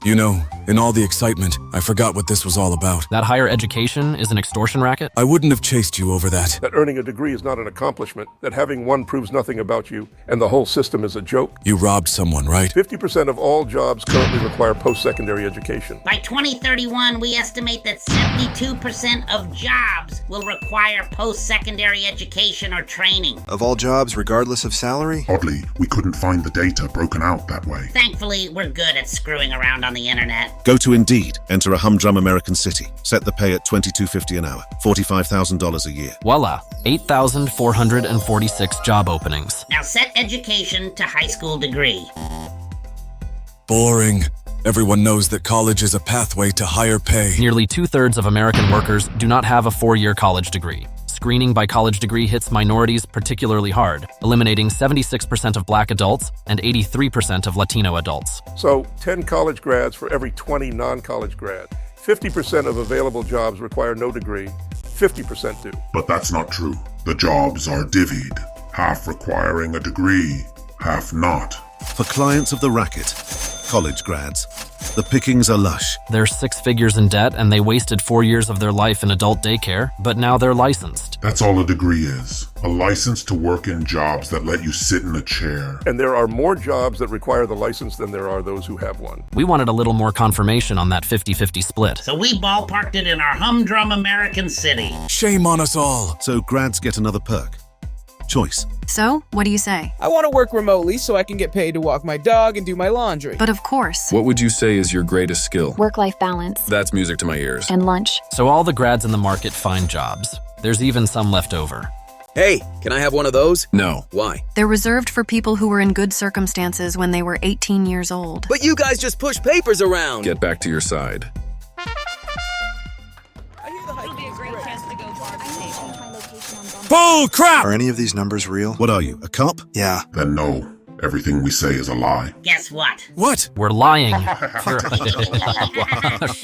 You know, in all the excitement, I forgot what this was all about. That higher education is an extortion racket? I wouldn't have chased you over that. That earning a degree is not an accomplishment, that having one proves nothing about you, and the whole system is a joke. You robbed someone, right? 50% of all jobs currently require post-secondary education. By 2031, we estimate that 72% of jobs will require post-secondary education or training. Of all jobs, regardless of salary? Oddly, we couldn't find the data broken out that way. Thankfully, we're good at screwing around on the internet. Go to Indeed, enter a humdrum American city, set the pay at $22.50 an hour, $45,000 a year. Voila, 8,446 job openings. Now set education to high school degree. Boring. Everyone knows that college is a pathway to higher pay. Nearly 2/3 of American workers do not have a 4-year college degree. Screening by college degree hits minorities particularly hard, eliminating 76% of Black adults and 83% of Latino adults. So, 10 college grads for every 20 non-college grads. 50% of available jobs require no degree, 50% do. But that's not true. The jobs are divvied, half requiring a degree, half not. For clients of the racket, college grads, the pickings are lush. They're 6 figures in debt and they wasted 4 years of their life in adult daycare, but now they're licensed. That's all a degree is. A license to work in jobs that let you sit in a chair. And there are more jobs that require the license than there are those who have one. We wanted a little more confirmation on that 50-50 split. So we ballparked it in our humdrum American city. Shame on us all. So grads get another perk. Choice. So, what do you say? I want to work remotely so I can get paid to walk my dog and do my laundry. But of course. What would you say is your greatest skill? Work-life balance. That's music to my ears. And lunch. So all the grads in the market find jobs. There's even some left over. Hey, can I have one of those? No. Why? They're reserved for people who were in good circumstances when they were 18 years old. But you guys just push papers around. Get back to your side. Bull crap! Are any of these numbers real? What are you, a cop? Yeah. Then no. Everything we say is a lie. Guess what? What? We're lying.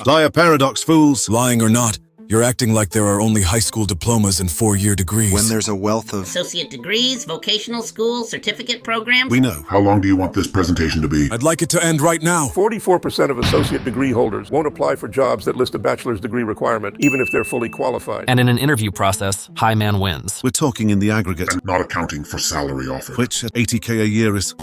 Liar paradox, fools. Lying or not, you're acting like there are only high school diplomas and 4-year degrees. When there's a wealth of... Associate degrees, vocational schools, certificate programs. We know. How long do you want this presentation to be? I'd like it to end right now. 44% of associate degree holders won't apply for jobs that list a bachelor's degree requirement, even if they're fully qualified. And in an interview process, high man wins. We're talking in the aggregate, And not accounting for salary offered. which at $80K a year is...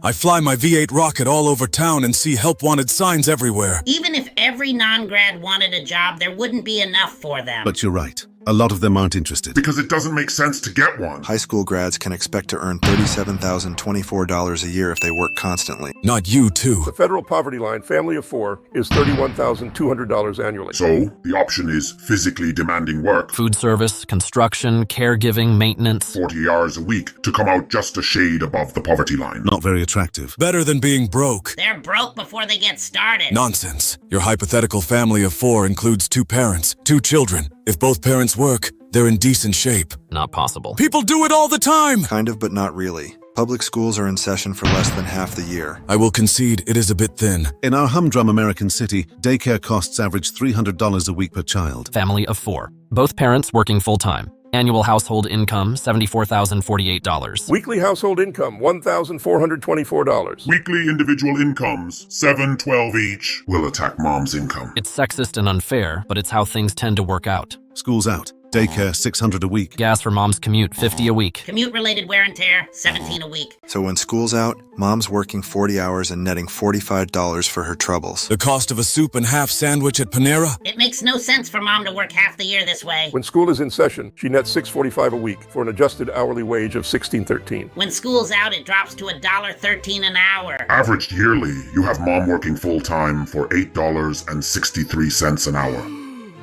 I fly my V8 rocket all over town and see help wanted signs everywhere. Even if every non-grad wanted a job, there wouldn't be enough for them. But you're right. A lot of them aren't interested. Because it doesn't make sense to get one. High school grads can expect to earn $37,024 a year if they work constantly. Not you, too. The federal poverty line, family of 4, is $31,200 annually. So, the option is physically demanding work, Food service, construction, caregiving, maintenance. 40 hours a week, to come out just a shade above the poverty line. Not very attractive. Better than being broke. They're broke before they get started. Nonsense. Your hypothetical family of 4 includes 2 parents, 2 children. If both parents work, they're in decent shape. Not possible. People do it all the time! Kind of, but not really. Public schools are in session for less than half the year. I will concede it is a bit thin. In our humdrum American city, daycare costs average $300 a week per child. Family of 4. Both parents working full-time. Annual household income, $74,048. Weekly household income, $1,424. Weekly individual incomes, $712 each, will attack mom's income. It's sexist and unfair, but it's how things tend to work out. School's out. Daycare, $600 a week. Gas for mom's commute, $50 a week. Commute-related wear and tear, $17 a week. So when school's out, mom's working 40 hours and netting $45 for her troubles. The cost of a soup and half sandwich at Panera? It makes no sense for mom to work half the year this way. When school is in session, she nets $6.45 a week for an adjusted hourly wage of $16.13. When school's out, it drops to $1.13 an hour. Averaged yearly, you have mom working full-time for $8.63 an hour.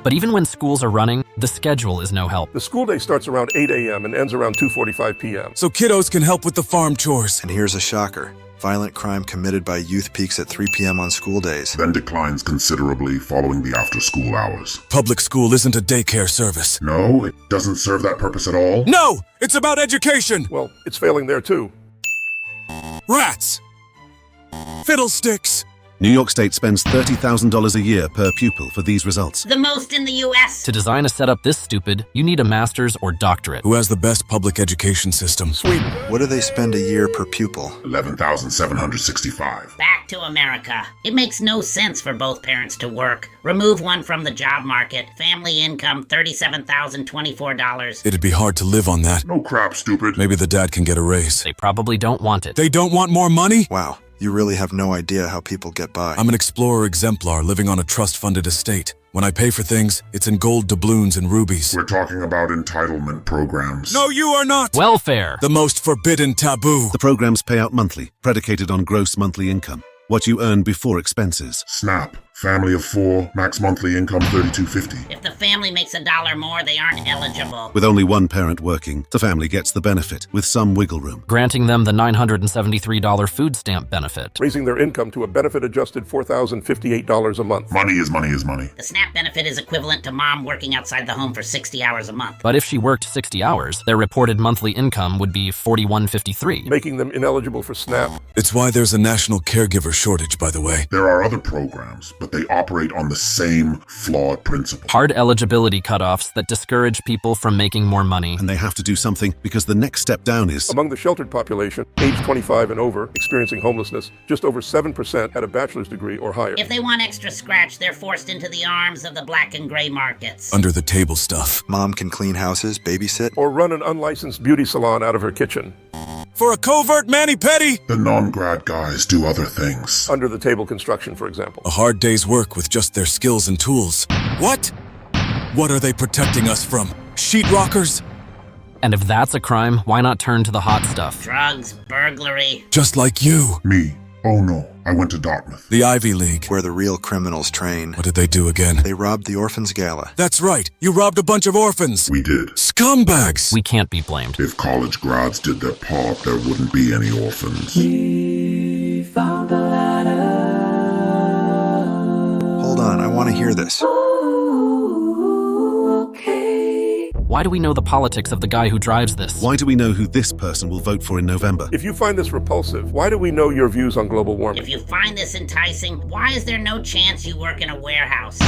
But even when schools are running, the schedule is no help. The school day starts around 8 a.m. and ends around 2:45 p.m. So kiddos can help with the farm chores. And here's a shocker. Violent crime committed by youth peaks at 3 p.m. on school days. Then declines considerably following the after-school hours. Public school isn't a daycare service. No, it doesn't serve that purpose at all. No! It's about education! Well, it's failing there too. Rats! Fiddlesticks! New York State spends $30,000 a year per pupil for these results. The most in the U.S. To design a setup this stupid, you need a master's or doctorate. Who has the best public education system? Sweden. What do they spend a year per pupil? 11,765. Back to America. It makes no sense for both parents to work. Remove one from the job market. Family income, $37,024. It'd be hard to live on that. No crap, stupid. Maybe the dad can get a raise. They probably don't want it. They don't want more money? Wow, you really have no idea how people get by. I'm an explorer exemplar living on a trust-funded estate. When I pay for things, it's in gold doubloons and rubies. We're talking about entitlement programs. No, you are not! Welfare. The most forbidden taboo. The programs pay out monthly, predicated on gross monthly income, what you earn before expenses. SNAP. Family of 4, max monthly income $32.50. If the family makes $1 more, they aren't eligible. With only one parent working, the family gets the benefit, with some wiggle room. Granting them the $973 food stamp benefit. Raising their income to a benefit-adjusted $4,058 a month. Money is money is money. The SNAP benefit is equivalent to mom working outside the home for 60 hours a month. But if she worked 60 hours, their reported monthly income would be $41.53. Making them ineligible for SNAP. It's why there's a national caregiver shortage, by the way. There are other programs, but they operate on the same flawed principle. Hard eligibility cutoffs that discourage people from making more money. And they have to do something because the next step down is... Among the sheltered population, age 25 and over, experiencing homelessness, just over 7% had a bachelor's degree or higher. If they want extra scratch, they're forced into the arms of the black and gray markets. Under the table stuff. Mom can clean houses, babysit, Or run an unlicensed beauty salon out of her kitchen. For a covert mani-pedi! The non-grad guys do other things. Under the table construction, for example. A hard day's work with just their skills and tools. What? What are they protecting us from? Sheetrockers? And if that's a crime, why not turn to the hot stuff? Drugs, burglary. Just like you. Me. Oh no, I went to Dartmouth. The Ivy League. where the real criminals train. What did they do again? They robbed the Orphans Gala. That's right. You robbed a bunch of orphans. We did. Scumbags. We can't be blamed. If college grads did their part, there wouldn't be any orphans. Hold on, I want to hear this. Why do we know the politics of the guy who drives this? Why do we know who this person will vote for in November? If you find this repulsive, why do we know your views on global warming? If you find this enticing, why is there no chance you work in a warehouse?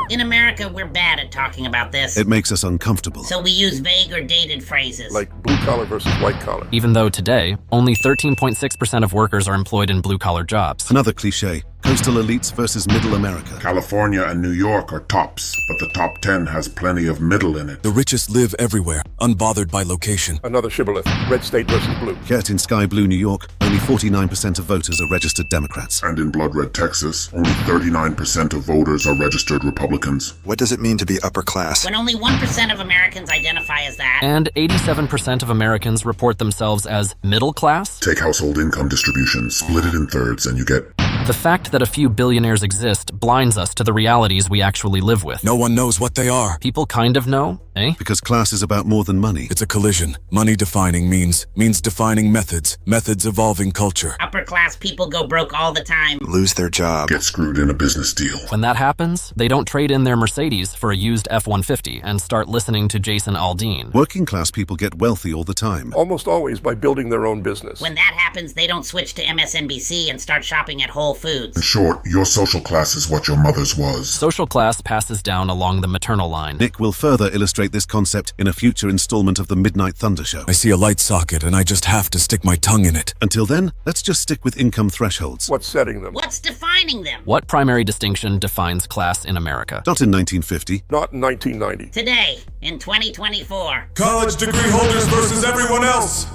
In America, we're bad at talking about this. It makes us uncomfortable. So we use vague or dated phrases. Like blue collar versus white collar. Even though today, only 13.6% of workers are employed in blue-collar jobs. Another cliche. Coastal elites versus middle America. California and New York are tops, but the top 10 has plenty of middle in it. The richest live everywhere, unbothered by location. Another shibboleth. Red state versus blue. Yet in sky blue New York, only 49% of voters are registered Democrats. And in blood red Texas, only 39% of voters are registered Republicans. What does it mean to be upper class? When only 1% of Americans identify as that. And 87% of Americans report themselves as middle class? Take household income distribution, split it in thirds, and you get... The fact that a few billionaires exist blinds us to the realities we actually live with. No one knows what they are. People kind of know, eh? Because class is about more than money. It's a collision. Money defining means defining methods. Methods evolving culture. Upper class people go broke all the time. Lose their job. Get screwed in a business deal. When that happens, they don't trade in their Mercedes for a used F-150 and start listening to Jason Aldean. Working class people get wealthy all the time. Almost always by building their own business. When that happens, they don't switch to MSNBC and start shopping at Whole Foods. In short, your social class is what your mother's was. Social class passes down along the maternal line. Nick will further illustrate this concept in a future installment of the Midnight Thunder Show. I see a light socket and I just have to stick my tongue in it. Until then, let's just stick with income thresholds. What's setting them? What's defining them? What primary distinction defines class in America? Not in 1950. Not in 1990. Today, in 2024. College degree holders versus everyone else.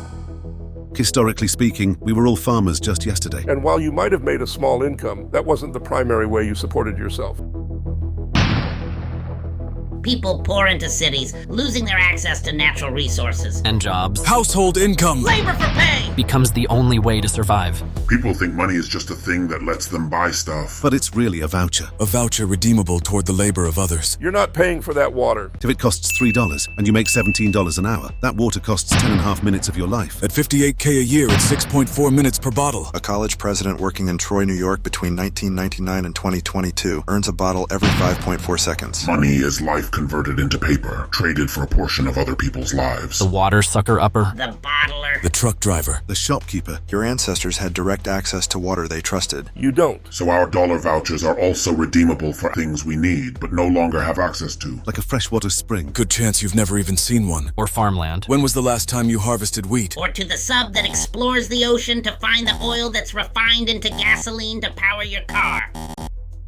Historically speaking, we were all farmers just yesterday. And while you might have made a small income, that wasn't the primary way you supported yourself. People pour into cities, losing their access to natural resources. And jobs. Household income. Labor for pay! Becomes the only way to survive. People think money is just a thing that lets them buy stuff. But it's really a voucher. A voucher redeemable toward the labor of others. You're not paying for that water. If it costs $3 and you make $17 an hour, that water costs 10.5 minutes of your life. At $58K a year, it's 6.4 minutes per bottle. A college president working in Troy, New York between 1999 and 2022 earns a bottle every 5.4 seconds. Money is life converted into paper, traded for a portion of other people's lives. The water sucker upper. The bottler. The truck driver. The shopkeeper. Your ancestors had direct access to water they trusted. You don't. So our dollar vouchers are also redeemable for things we need, but no longer have access to. Like a freshwater spring. Good chance you've never even seen one. Or farmland. When was the last time you harvested wheat? Or to the sub that explores the ocean to find the oil that's refined into gasoline to power your car.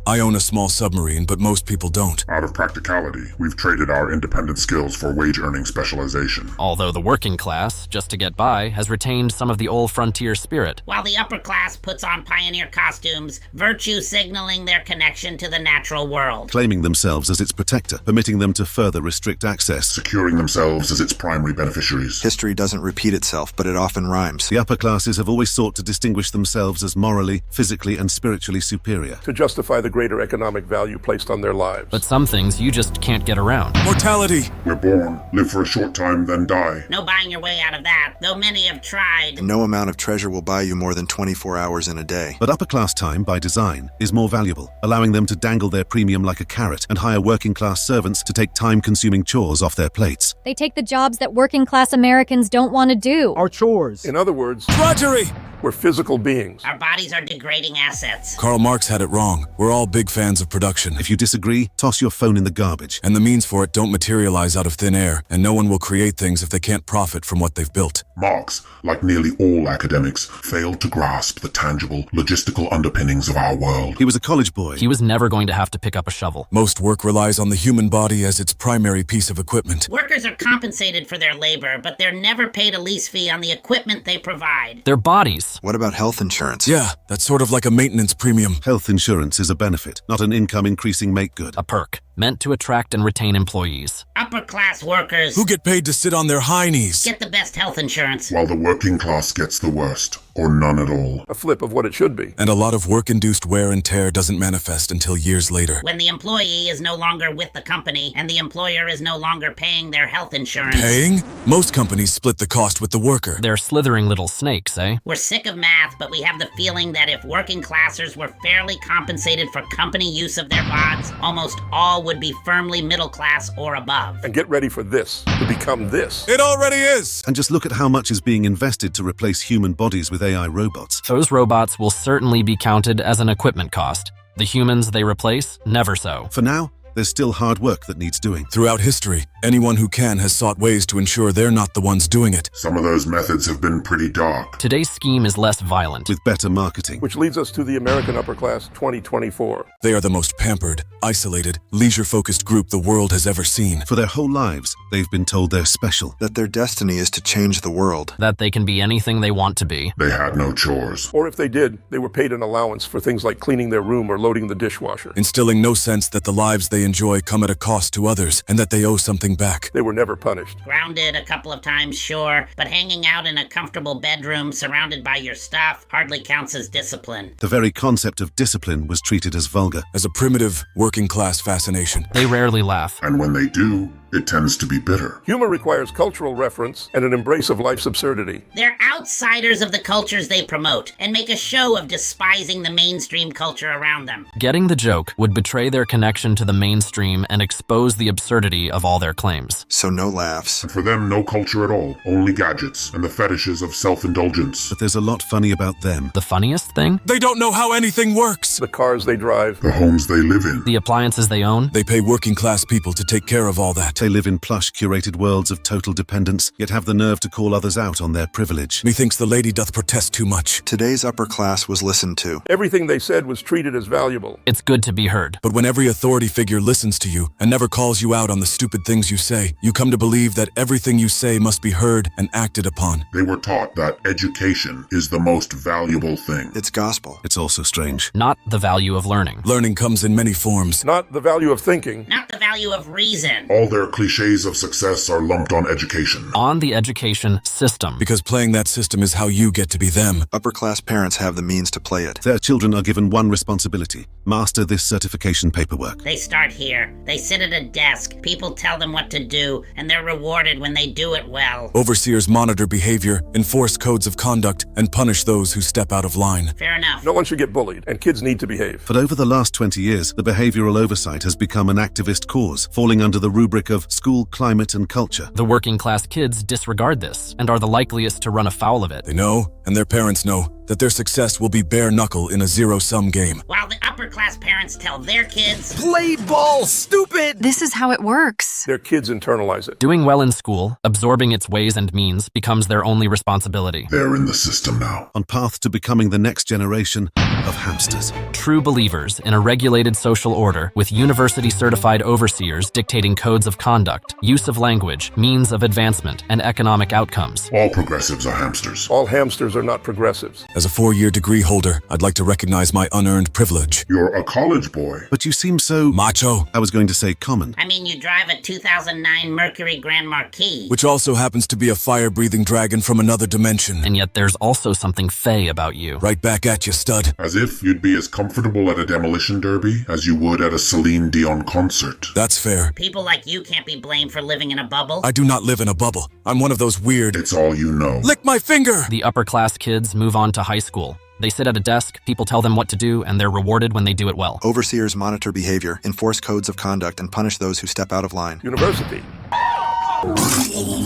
I own a small submarine, but most people don't. Out of practicality, we've traded our independent skills for wage-earning specialization. Although the working class, just to get by, has retained some of the old frontier spirit. While the upper class puts on pioneer costumes, virtue signaling their connection to the natural world. Claiming themselves as its protector, permitting them to further restrict access. Securing themselves as its primary beneficiaries. History doesn't repeat itself, but it often rhymes. The upper classes have always sought to distinguish themselves as morally, physically, and spiritually superior. To justify the greater economic value placed on their lives. But some things you just can't get around. Mortality! We're born, live for a short time, then die. No buying your way out of that, though many have tried. And no amount of treasure will buy you more than 24 hours in a day. But upper class time, by design, is more valuable, allowing them to dangle their premium like a carrot and hire working class servants to take time-consuming chores off their plates. They take the jobs that working class Americans don't want to do. Our chores. In other words, Drudgery! we're physical beings. Our bodies are degrading assets. Karl Marx had it wrong. We're all big fans of production. If you disagree, toss your phone in the garbage. And the means for it don't materialize out of thin air, and no one will create things if they can't profit from what they've built. Marx, like nearly all academics, failed to grasp the tangible, logistical underpinnings of our world. He was a college boy. He was never going to have to pick up a shovel. Most work relies on the human body as its primary piece of equipment. Workers are compensated for their labor, but they're never paid a lease fee on the equipment they provide. Their bodies. What about health insurance? Yeah, that's sort of like a maintenance premium. Health insurance is a benefit, not an income-increasing make-good. A perk, meant to attract and retain employees. Upper class workers Who get paid to sit on their high knees. get the best health insurance. While the working class gets the worst, or none at all. A flip of what it should be. And a lot of work-induced wear and tear doesn't manifest until years later. When the employee is no longer with the company and the employer is no longer paying their health insurance. Paying? Most companies split the cost with the worker. They're slithering little snakes, eh? We're sick of math, but we have the feeling that if working classers were fairly compensated for company use of their bods, almost all would be firmly middle class or above. And get ready for this, to become this. It already is! And just look at how much is being invested to replace human bodies with AI robots. Those robots will certainly be counted as an equipment cost. The humans they replace, never so. For now, there's still hard work that needs doing. Throughout history, anyone who can has sought ways to ensure they're not the ones doing it. Some of those methods have been pretty dark. Today's scheme is less violent. With better marketing. Which leads us to the American upper class 2024. They are the most pampered, isolated, leisure-focused group the world has ever seen. For their whole lives, they've been told they're special. That their destiny is to change the world. That they can be anything they want to be. They had no chores. Or if they did, they were paid an allowance for things like cleaning their room or loading the dishwasher. Instilling no sense that the lives they enjoy come at a cost to others and that they owe something back. They were never punished. Grounded a couple of times, sure, but hanging out in a comfortable bedroom surrounded by your stuff hardly counts as discipline. The very concept of discipline was treated as vulgar. As a primitive, working-class fascination. They rarely laugh. And when they do, it tends to be bitter. Humor requires cultural reference and an embrace of life's absurdity. They're outsiders of the cultures they promote and make a show of despising the mainstream culture around them. Getting the joke would betray their connection to the mainstream and expose the absurdity of all their claims. So no laughs. And for them, no culture at all. Only gadgets and the fetishes of self-indulgence. But there's a lot funny about them. The funniest thing? They don't know how anything works. The cars they drive. The homes they live in. The appliances they own. They pay working-class people to take care of all that. They live in plush, curated worlds of total dependence, yet have the nerve to call others out on their privilege. Methinks the lady doth protest too much. Today's upper class was listened to. Everything they said was treated as valuable. It's good to be heard. But when every authority figure listens to you and never calls you out on the stupid things you say, you come to believe that everything you say must be heard and acted upon. They were taught that education is the most valuable thing. It's gospel. It's also strange. Not the value of learning. Learning comes in many forms. Not the value of thinking. Not the value of reason. All their cliches of success are lumped on education. On the education system. Because playing that system is how you get to be them. Upper class parents have the means to play it. Their children are given one responsibility: master this certification paperwork. They start here. They sit at a desk. People tell them what to do, and they're rewarded when they do it well. Overseers monitor behavior, enforce codes of conduct, and punish those who step out of line. Fair enough. No one should get bullied, and kids need to behave. But over the last 20 years, the behavioral oversight has become an activist cause cause, falling under the rubric of school climate and culture. The working class kids disregard this and are the likeliest to run afoul of it. They know, and their parents know, that their success will be bare knuckle in a zero-sum game. While the upper class parents tell their kids, Play ball, stupid! This is how it works. Their kids internalize it. Doing well in school, absorbing its ways and means, becomes their only responsibility. They're in the system now. On path to becoming the next generation of hamsters. True believers in a regulated social order with university-certified overseers dictating codes of conduct, use of language, means of advancement, and economic outcomes. All progressives are hamsters. All hamsters are not progressives. As a 4-year degree holder, I'd like to recognize my unearned privilege. You're a college boy. But you seem so... macho. I was going to say common. I mean, you drive a 2009 Mercury Grand Marquis. Which also happens to be a fire-breathing dragon from another dimension. And yet there's also something fey about you. Right back at you, stud. As if you'd be as comfortable at a demolition derby as you would at a Celine Dion concert. That's fair. People like you can't be blamed for living in a bubble. I do not live in a bubble. I'm one of those weird... It's all you know. Lick my finger! The upper class kids move on to high school. They sit at a desk, people tell them what to do, and they're rewarded when they do it well. Overseers monitor behavior, enforce codes of conduct, and punish those who step out of line. University.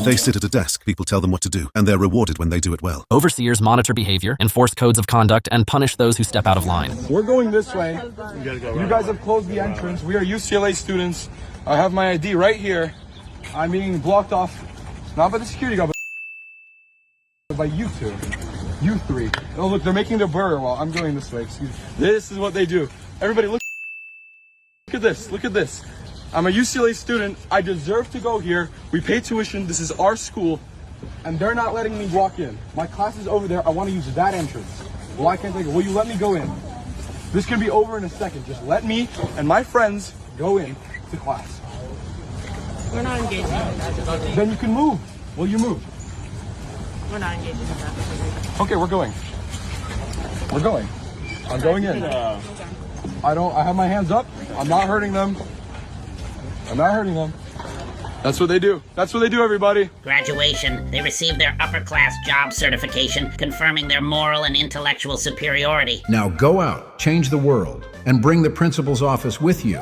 They sit at a desk, people tell them what to do, and they're rewarded when they do it well. Overseers monitor behavior, enforce codes of conduct, and punish those who step out of line. We're going this way. You guys have closed the entrance. We are UCLA students. I have my ID right here. I'm being blocked off, not by the security guard, but by you two. You three. Oh, look, they're making their burger while I'm going this way. Excuse me. This is what they do. Everybody, look at this. Look at this. I'm a UCLA student. I deserve to go here. We pay tuition. This is our school. And they're not letting me walk in. My class is over there. I want to use that entrance. Why can't they go? Will you let me go in? This can be over in a second. Just let me and my friends go in to class. We're not engaging in that. Then you can move. Will you move? We're not engaging in that. Okay, we're going. We're going. I'm going in. I have my hands up. I'm not hurting them. I'm not hurting them. That's what they do. That's what they do, everybody. Graduation. They receive their upper class job certification, confirming their moral and intellectual superiority. Now go out, change the world, and bring the principal's office with you.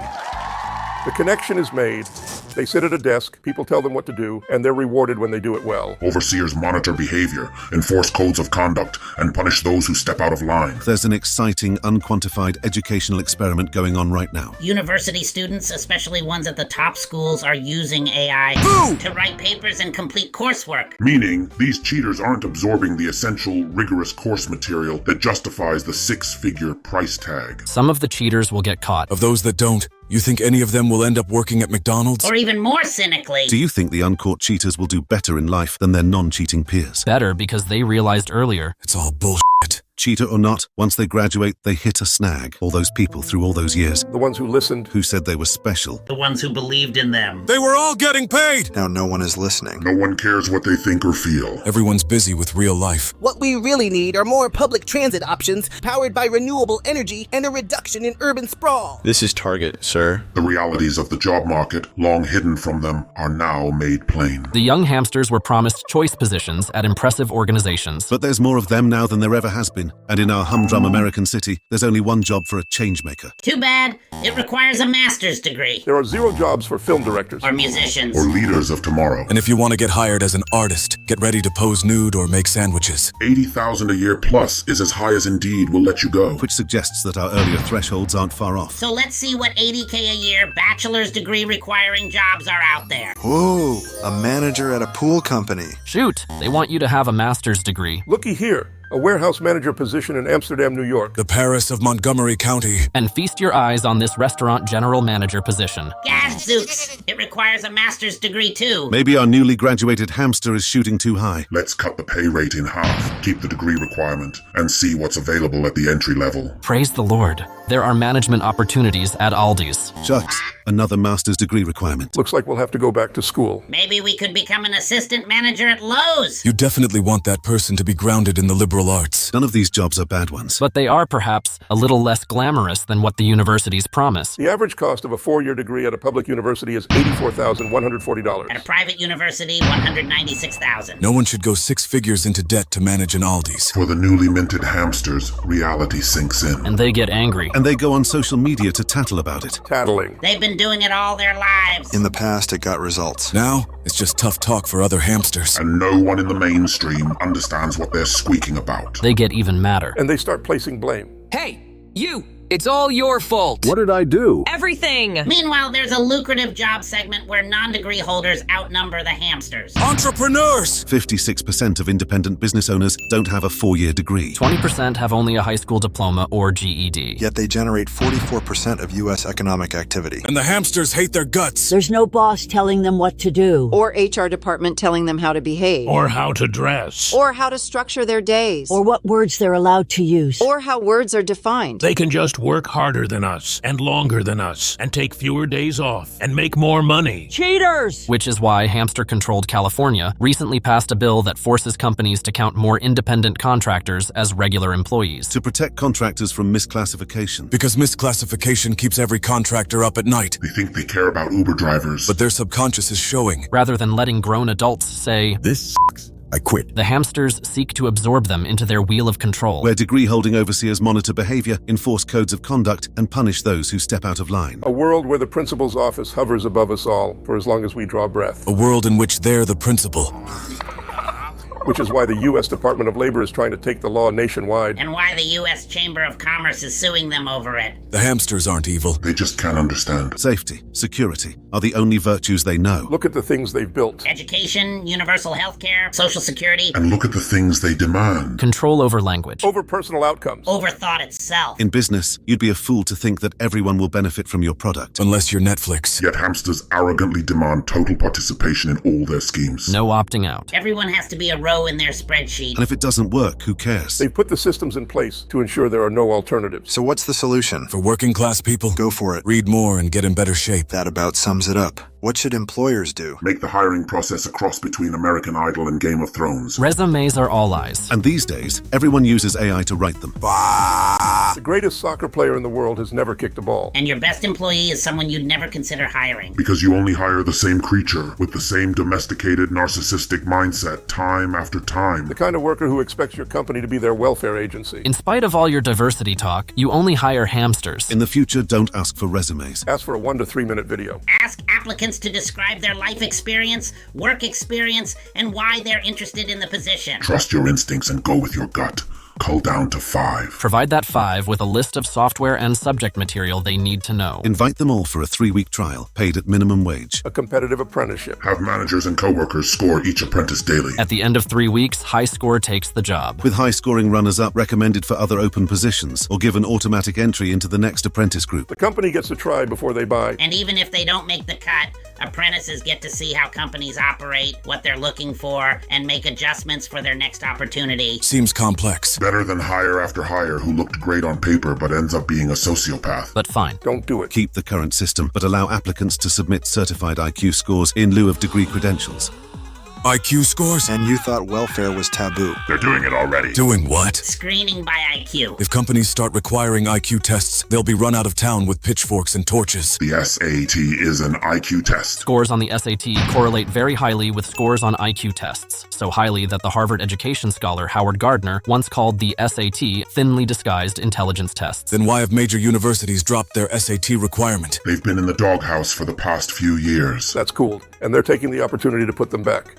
The connection is made. They sit at a desk, people tell them what to do, and they're rewarded when they do it well. Overseers monitor behavior, enforce codes of conduct, and punish those who step out of line. There's an exciting, unquantified educational experiment going on right now. University students, especially ones at the top schools, are using AI to write papers and complete coursework. Meaning, these cheaters aren't absorbing the essential, rigorous course material that justifies the 6-figure price tag. Some of the cheaters will get caught. Of those that don't, you think any of them will end up working at McDonald's? Or even more cynically, Do you think the uncaught cheaters will do better in life than their non-cheating peers? Better because they realized earlier. It's all bullshit. Cheater or not, once they graduate, they hit a snag. All those people through all those years. The ones who listened. Who said they were special. the ones who believed in them. They were all getting paid! Now no one is listening. No one cares what they think or feel. Everyone's busy with real life. What we really need are more public transit options powered by renewable energy and a reduction in urban sprawl. This is Target, sir. The realities of the job market, long hidden from them, are now made plain. The young hamsters were promised choice positions at impressive organizations. But there's more of them now than there ever has been. And in our humdrum American city, there's only one job for a changemaker. Too bad. It requires a master's degree. There are 0 jobs for film directors. Or musicians. Or leaders of tomorrow. And if you want to get hired as an artist, get ready to pose nude or make sandwiches. $80,000 a year plus is as high as Indeed will let you go. Which suggests that our earlier thresholds aren't far off. So let's see what $80K a year bachelor's degree requiring jobs are out there. Whoa, a manager at a pool company. Shoot, they want you to have a master's degree. Looky here. A warehouse manager position in Amsterdam, New York. The Paris of Montgomery County. And feast your eyes on this restaurant general manager position. Gadzooks! It requires a master's degree too. Maybe our newly graduated hamster is shooting too high. Let's cut the pay rate in half, keep the degree requirement, and see what's available at the entry level. Praise the Lord. There are management opportunities at Aldi's. Shucks, another master's degree requirement. Looks like we'll have to go back to school. Maybe we could become an assistant manager at Lowe's. You definitely want that person to be grounded in the liberal arts. None of these jobs are bad ones. But they are perhaps a little less glamorous than what the universities promise. The average cost of a 4-year degree at a public university is $84,140. At a private university, $196,000. No one should go 6 figures into debt to manage an Aldi's. For the newly minted hamsters, reality sinks in. And they get angry. And they go on social media to tattle about it. Tattling. They've been been doing it all their lives. In the past, it got results. Now, it's just tough talk for other hamsters. And no one in the mainstream understands what they're squeaking about. They get even madder. And they start placing blame. Hey, you! It's all your fault. What did I do? Everything. Meanwhile, there's a lucrative job segment where non-degree holders outnumber the hamsters. Entrepreneurs! 56% of independent business owners don't have a 4-year degree. 20% have only a high school diploma or GED. Yet they generate 44% of U.S. economic activity. And the hamsters hate their guts. There's no boss telling them what to do. Or HR department telling them how to behave. Or how to dress. Or how to structure their days. Or what words they're allowed to use. Or how words are defined. They can just work harder than us and longer than us and take fewer days off and make more money. Cheaters! Which is why hamster-controlled California recently passed a bill that forces companies to count more independent contractors as regular employees. To protect contractors from misclassification. Because misclassification keeps every contractor up at night. They think they care about Uber drivers. But their subconscious is showing. Rather than letting grown adults say, "This sucks. I quit." The hamsters seek to absorb them into their wheel of control. Where degree-holding overseers monitor behavior, enforce codes of conduct, and punish those who step out of line. A world where the principal's office hovers above us all for as long as we draw breath. A world in which they're the principal. Which is why the U.S. Department of Labor is trying to take the law nationwide. And why the U.S. Chamber of Commerce is suing them over it. The hamsters aren't evil. They just can't understand. Safety, security are the only virtues they know. Look at the things they've built. Education, universal health care, social security. And look at the things they demand. Control over language. Over personal outcomes. Over thought itself. In business, you'd be a fool to think that everyone will benefit from your product. Unless you're Netflix. Yet hamsters arrogantly demand total participation in all their schemes. No opting out. Everyone has to be a row in their spreadsheet. And if it doesn't work, who cares? They've put the systems in place to ensure there are no alternatives. So what's the solution? For working class people? Go for it. Read more and get in better shape. That about sums it up. What should employers do? Make the hiring process a cross between American Idol and Game of Thrones. Resumes are all eyes. And these days, everyone uses AI to write them. The greatest soccer player in the world has never kicked a ball. And your best employee is someone you'd never consider hiring. Because you only hire the same creature with the same domesticated narcissistic mindset time after time. The kind of worker who expects your company to be their welfare agency. In spite of all your diversity talk, you only hire hamsters. In the future, don't ask for resumes. Ask for a 1 to 3 minute video. Ask applicants to describe their life experience, work experience, and why they're interested in the position. Trust your instincts and go with your gut. Cull down to 5. Provide that 5 with a list of software and subject material they need to know. Invite them all for a 3-week trial, paid at minimum wage. A competitive apprenticeship. Have managers and coworkers score each apprentice daily. At the end of 3 weeks, high score takes the job. With high-scoring runners-up recommended for other open positions, or given automatic entry into the next apprentice group. The company gets to try before they buy. And even if they don't make the cut, apprentices get to see how companies operate, what they're looking for, and make adjustments for their next opportunity. Seems complex. Better than hire after hire who looked great on paper but ends up being a sociopath. But fine. Don't do it. Keep the current system, but allow applicants to submit certified IQ scores in lieu of degree credentials. IQ scores? And you thought welfare was taboo. They're doing it already. Doing what? Screening by IQ. If companies start requiring IQ tests, they'll be run out of town with pitchforks and torches. The SAT is an IQ test. Scores on the SAT correlate very highly with scores on IQ tests, so highly that the Harvard education scholar Howard Gardner once called the SAT thinly disguised intelligence tests. Then why have major universities dropped their SAT requirement? They've been in the doghouse for the past few years. That's cool. And they're taking the opportunity to put them back.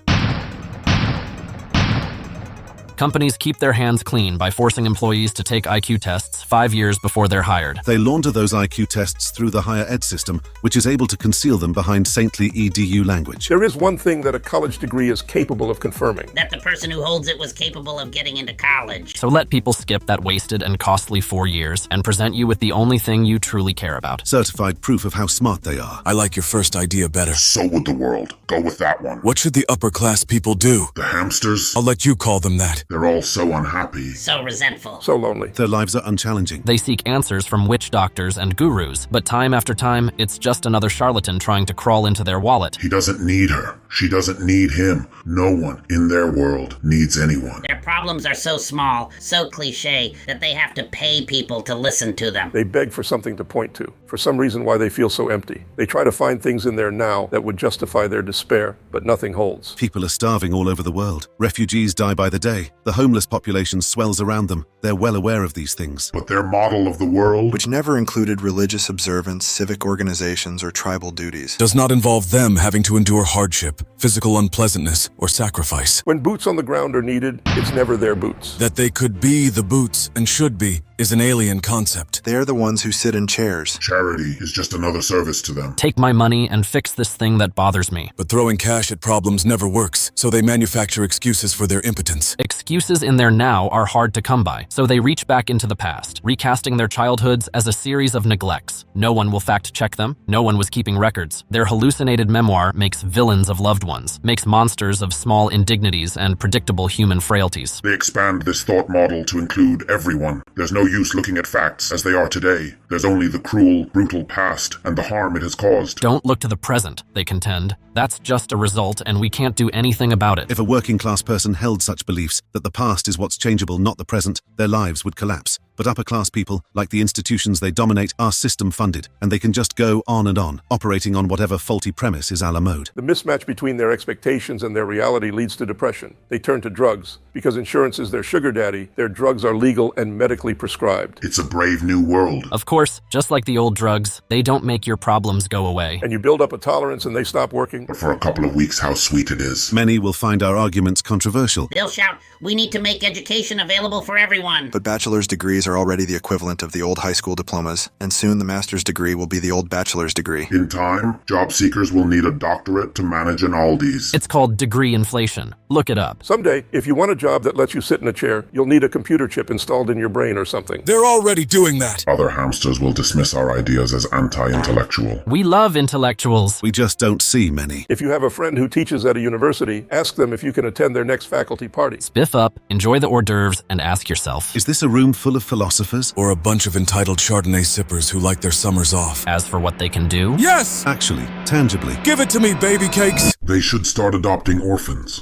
Companies keep their hands clean by forcing employees to take IQ tests 5 years before they're hired. They launder those IQ tests through the higher ed system, which is able to conceal them behind saintly EDU language. There is one thing that a college degree is capable of confirming. That the person who holds it was capable of getting into college. So let people skip that wasted and costly 4 years and present you with the only thing you truly care about. Certified proof of how smart they are. I like your first idea better. So would the world. Go with that one. What should the upper class people do? The hamsters? I'll let you call them that. They're all so unhappy. So resentful. So lonely. Their lives are unchallenging. They seek answers from witch doctors and gurus, but time after time, it's just another charlatan trying to crawl into their wallet. He doesn't need her. She doesn't need him. No one in their world needs anyone. Their problems are so small, so cliche, that they have to pay people to listen to them. They beg for something to point to, for some reason why they feel so empty. They try to find things in their now that would justify their despair, but nothing holds. People are starving all over the world. Refugees die by the day. The homeless population swells around them. They're well aware of these things. But their model of the world, which never included religious observance, civic organizations, or tribal duties, does not involve them having to endure hardship, physical unpleasantness, or sacrifice. When boots on the ground are needed, it's never their boots. That they could be the boots and should be is an alien concept. They're the ones who sit in chairs. Charity is just another service to them. Take my money and fix this thing that bothers me. But throwing cash at problems never works, so they manufacture excuses for their impotence. Excuses in their now are hard to come by, so they reach back into the past, recasting their childhoods as a series of neglects. No one will fact-check them. No one was keeping records. Their hallucinated memoir makes villains of loved ones, makes monsters of small indignities and predictable human frailties. They expand this thought model to include everyone. There's no use looking at facts as they are today. There's only the cruel, brutal past and the harm it has caused. Don't look to the present, they contend. That's just a result, and we can't do anything about it. If a working-class person held such beliefs that the past is what's changeable, not the present, their lives would collapse. But upper-class people, like the institutions they dominate, are system-funded, and they can just go on and on, operating on whatever faulty premise is a la mode. The mismatch between their expectations and their reality leads to depression. They turn to drugs. Because insurance is their sugar daddy, their drugs are legal and medically prescribed. It's a brave new world. Of course, just like the old drugs, they don't make your problems go away. And you build up a tolerance and they stop working. But for a couple of weeks, how sweet it is. Many will find our arguments controversial. They'll shout, "We need to make education available for everyone." But bachelor's degrees are already the equivalent of the old high school diplomas, and soon the master's degree will be the old bachelor's degree. In time, job seekers will need a doctorate to manage an Aldi's. It's called degree inflation. Look it up. Someday, if you want a job that lets you sit in a chair, you'll need a computer chip installed in your brain or something. They're already doing that. Other hamsters will dismiss our ideas as anti-intellectual. We love intellectuals. We just don't see many. If you have a friend who teaches at a university, ask them if you can attend their next faculty party. Spiff up, enjoy the hors d'oeuvres, and ask yourself, is this a room full of philosophers? Or a bunch of entitled Chardonnay sippers who like their summers off? As for what they can do? Yes! Actually, tangibly. Give it to me, baby cakes! They should start adopting orphans.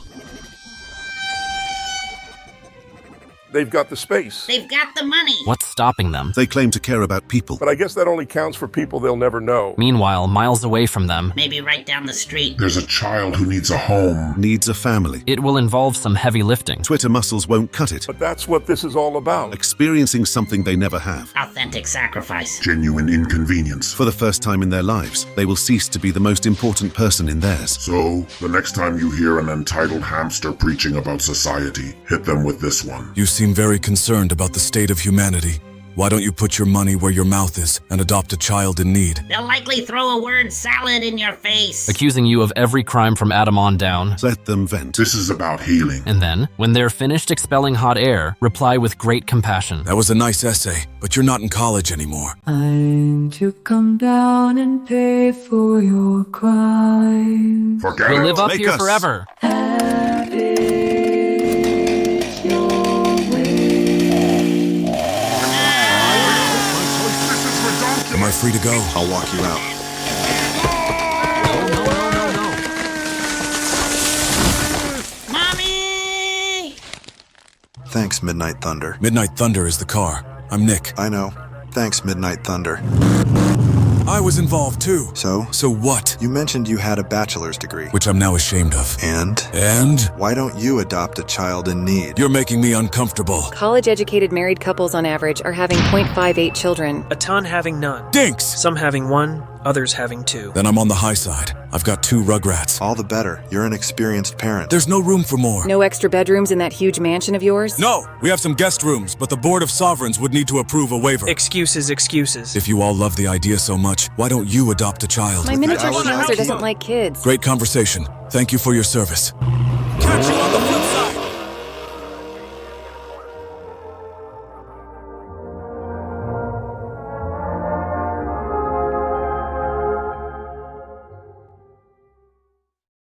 They've got the space. They've got the money. What's stopping them? They claim to care about people. But I guess that only counts for people they'll never know. Meanwhile, miles away from them, maybe right down the street, there's a child who needs a home. Needs a family. It will involve some heavy lifting. Twitter muscles won't cut it. But that's what this is all about. Experiencing something they never have. Authentic sacrifice. Genuine inconvenience. For the first time in their lives, they will cease to be the most important person in theirs. So, the next time you hear an entitled hamster preaching about society, hit them with this one. You seem very concerned about the state of humanity. Why don't you put your money where your mouth is and adopt a child in need? They'll likely throw a word salad in your face, accusing you of every crime from Adam on down. Let them vent. This is about healing. And then, when they're finished expelling hot air, reply with great compassion. That was a nice essay, but you're not in college anymore. I'm to come down and pay for your crime. Forget we'll it. live up Make here us. Forever. Am I free to go? I'll walk you out. No. Mommy! Thanks, Midnight Thunder. Midnight Thunder is the car. I'm Nick. I know. Thanks, Midnight Thunder. I was involved too. So? So what? You mentioned you had a bachelor's degree. Which I'm now ashamed of. And? And? Why don't you adopt a child in need? You're making me uncomfortable. College-educated married couples on average are having 0.58 children. A ton having none. Dinks! Some having one, others having two. Then I'm on the high side. I've got 2 rugrats. All the better. You're an experienced parent. There's no room for more. No extra bedrooms in that huge mansion of yours? No! We have some guest rooms, but the Board of Sovereigns would need to approve a waiver. Excuses, excuses. If you all love the idea so much, why don't you adopt a child? My miniature schnauzer doesn't like kids. Great conversation. Thank you for your service.